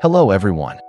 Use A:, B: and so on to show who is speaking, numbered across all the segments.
A: Hello everyone.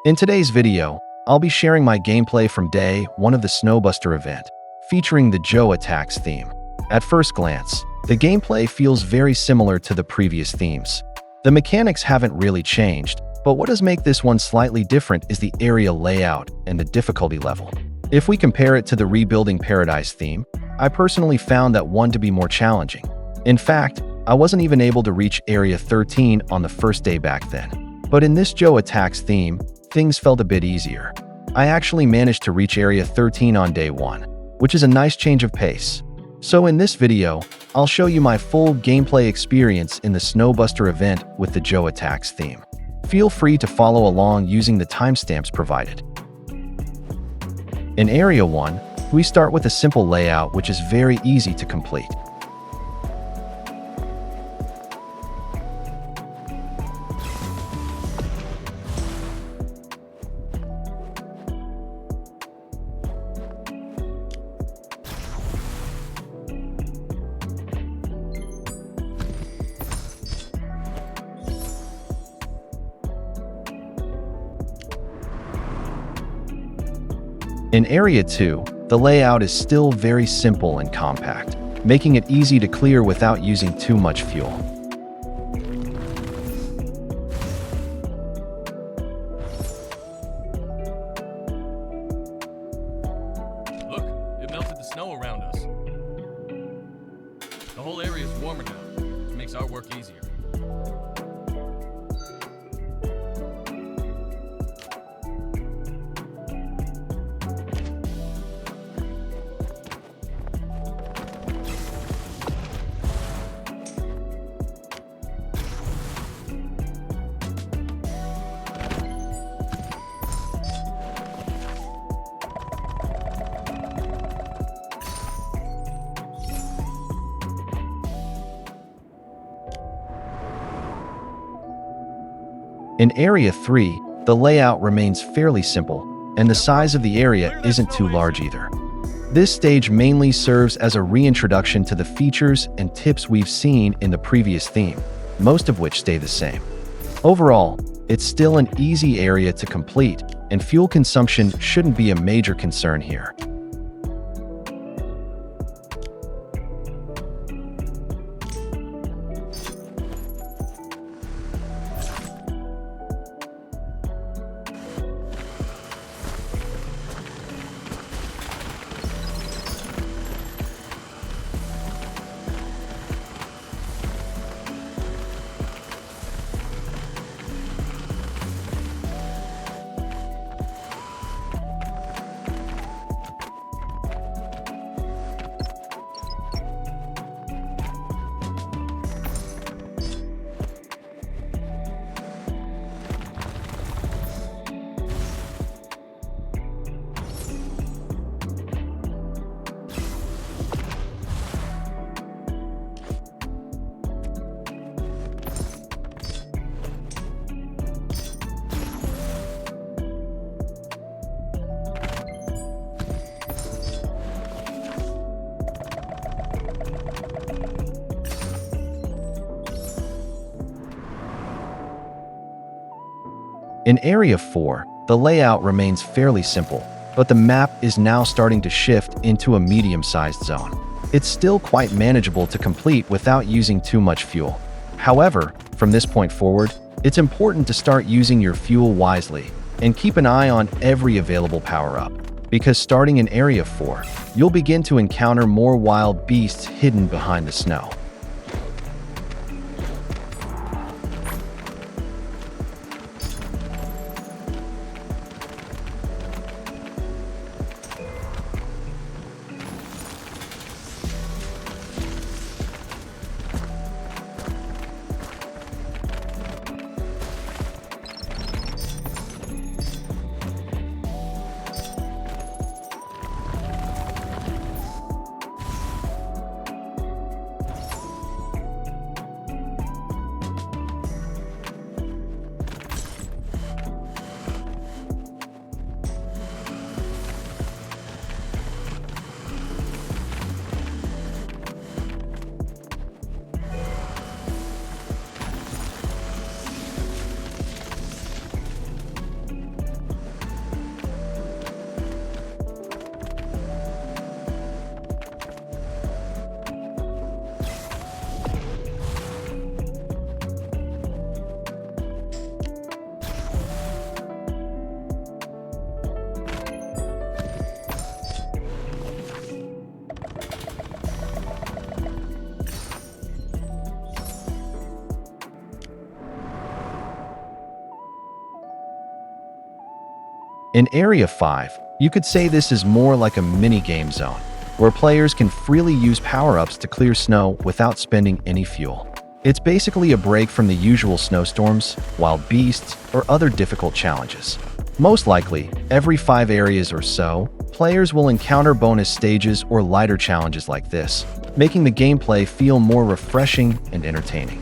A: In today's video, I'll be sharing my gameplay from Day 1 of the Snowbuster event, featuring the Joe Attacks theme. At first glance, the gameplay feels very similar to the previous themes. The mechanics haven't really changed, but what does make this one slightly different is the area layout and the difficulty level. If we compare it to the Rebuilding Paradise theme, I personally found that one to be more challenging. In fact, I wasn't even able to reach Area 13 on the first day back then. But in this Joe Attacks theme, things felt a bit easier. I actually managed to reach Area 13 on day 1, which is a nice change of pace. So in this video, I'll show you my full gameplay experience in the Snowbuster event with the Joe Attacks theme. Feel free to follow along using the timestamps provided. In Area 1, we start with a simple layout which is very easy to complete. In Area 2, the layout is still very simple and compact, making it easy to clear without using too much fuel.
B: Look, it melted the snow around us. The whole area is warmer now, which makes our work easier.
A: In Area 3, the layout remains fairly simple, and the size of the area isn't too large either. This stage mainly serves as a reintroduction to the features and tips we've seen in the previous theme, most of which stay the same. Overall, it's still an easy area to complete, and fuel consumption shouldn't be a major concern here. In Area 4, the layout remains fairly simple, but the map is now starting to shift into a medium-sized zone. It's still quite manageable to complete without using too much fuel. However, from this point forward, it's important to start using your fuel wisely and keep an eye on every available power-up, because starting in Area 4, you'll begin to encounter more wild beasts hidden behind the snow. In Area 5, you could say this is more like a mini-game zone, where players can freely use power-ups to clear snow without spending any fuel. It's basically a break from the usual snowstorms, wild beasts, or other difficult challenges. Most likely, every 5 areas or so, players will encounter bonus stages or lighter challenges like this, making the gameplay feel more refreshing and entertaining.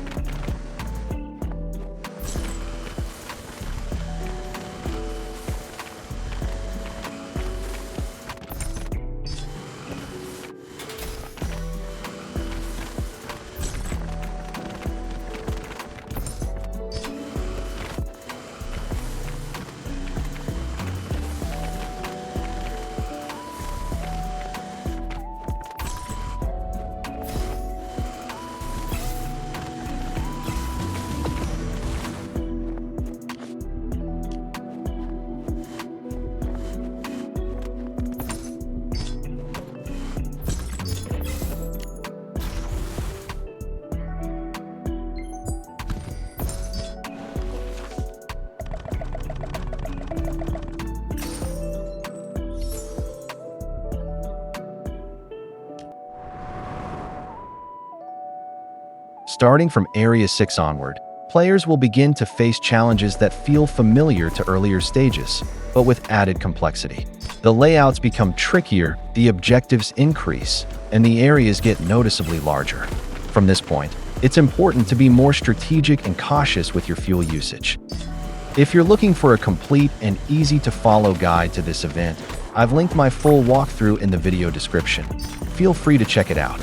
A: Starting from Area 6 onward, players will begin to face challenges that feel familiar to earlier stages, but with added complexity. The layouts become trickier, the objectives increase, and the areas get noticeably larger. From this point, it's important to be more strategic and cautious with your fuel usage. If you're looking for a complete and easy-to-follow guide to this event, I've linked my full walkthrough in the video description. Feel free to check it out.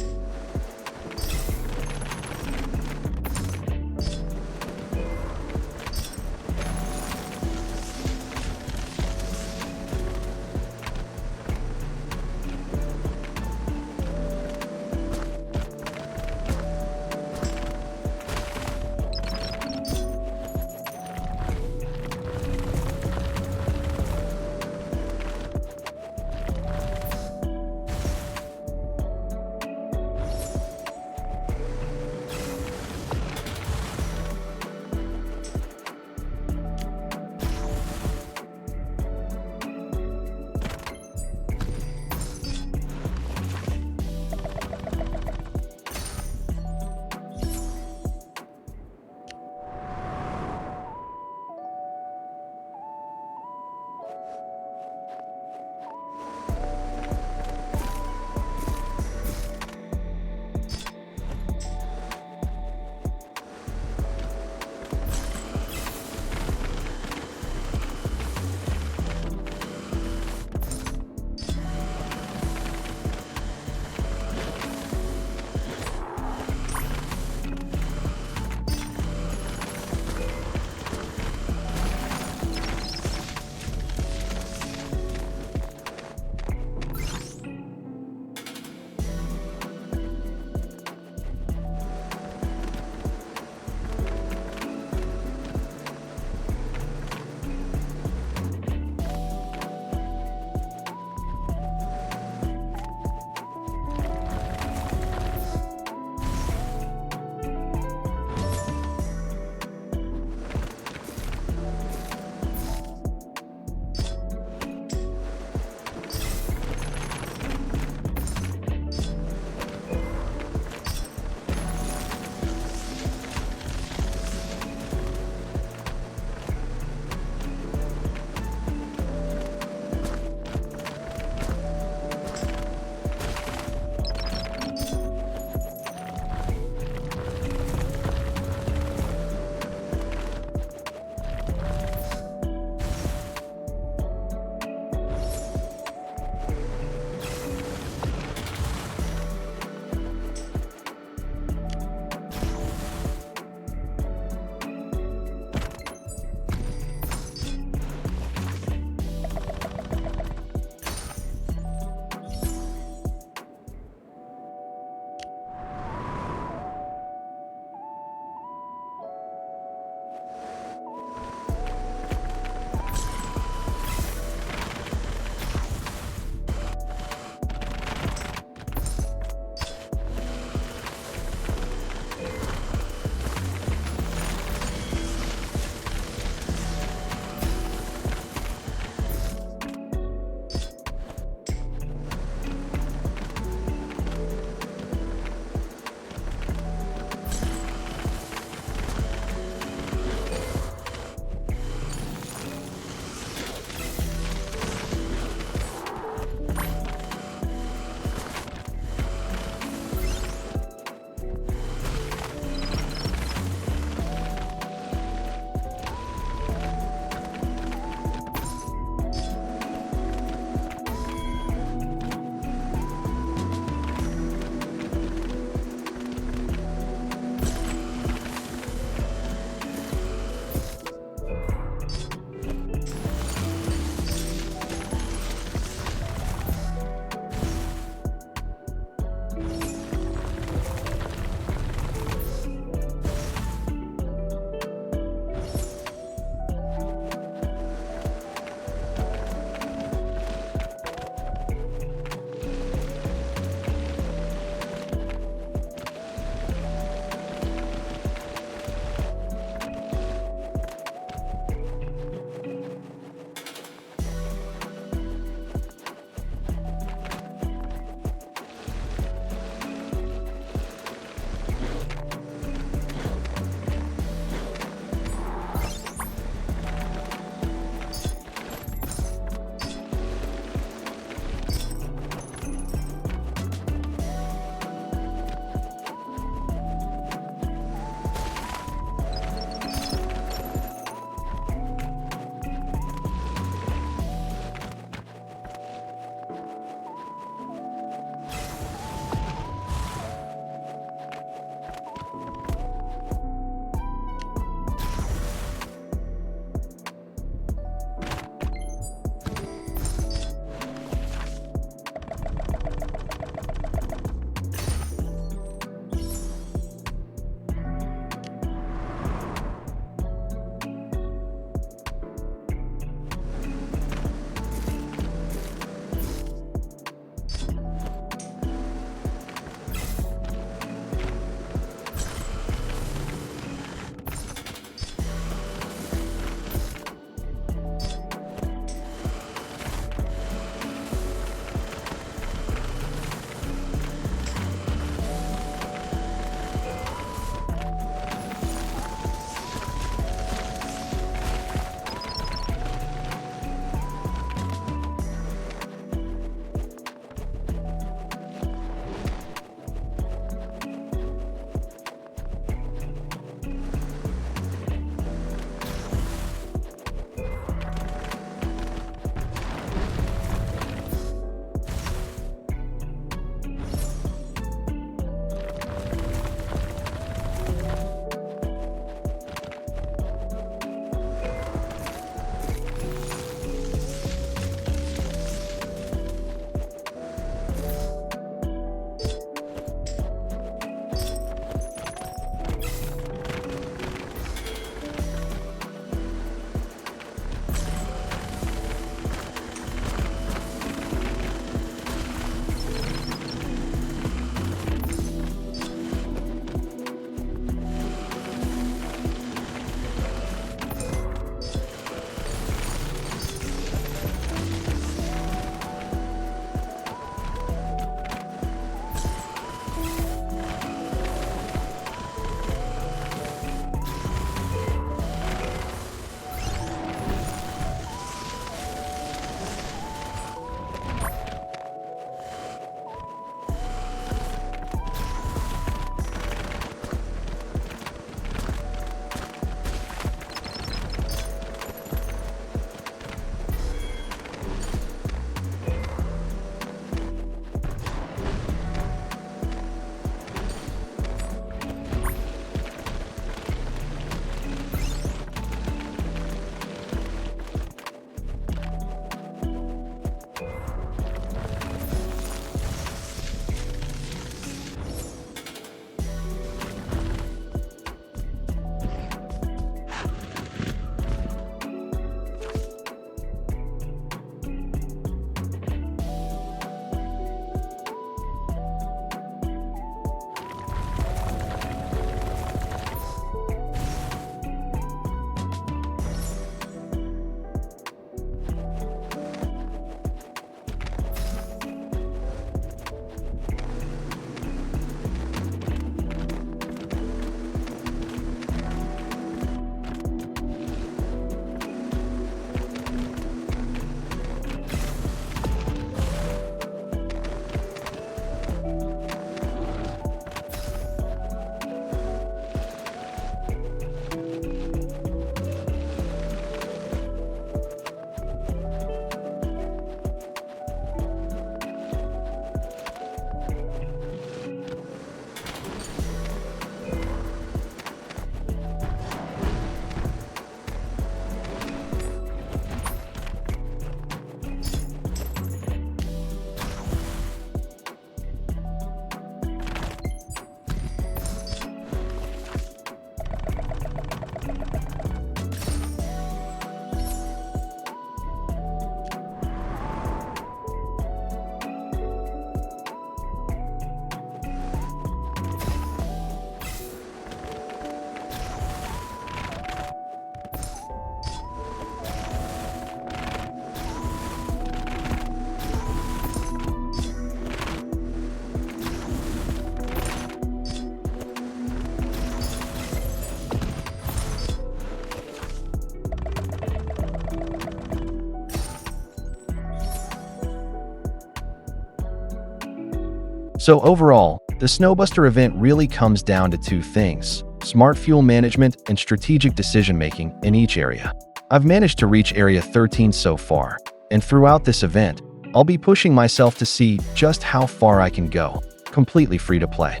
A: So overall, the Snowbuster event really comes down to two things: smart fuel management and strategic decision-making in each area. I've managed to reach Area 13 so far, and throughout this event, I'll be pushing myself to see just how far I can go, completely free to play.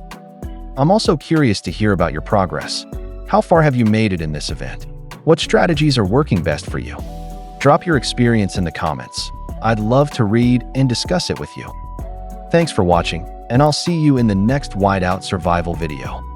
A: I'm also curious to hear about your progress. How far have you made it in this event? What strategies are working best for you? Drop your experience in the comments. I'd love to read and discuss it with you. Thanks for watching, and I'll see you in the next Whiteout survival video.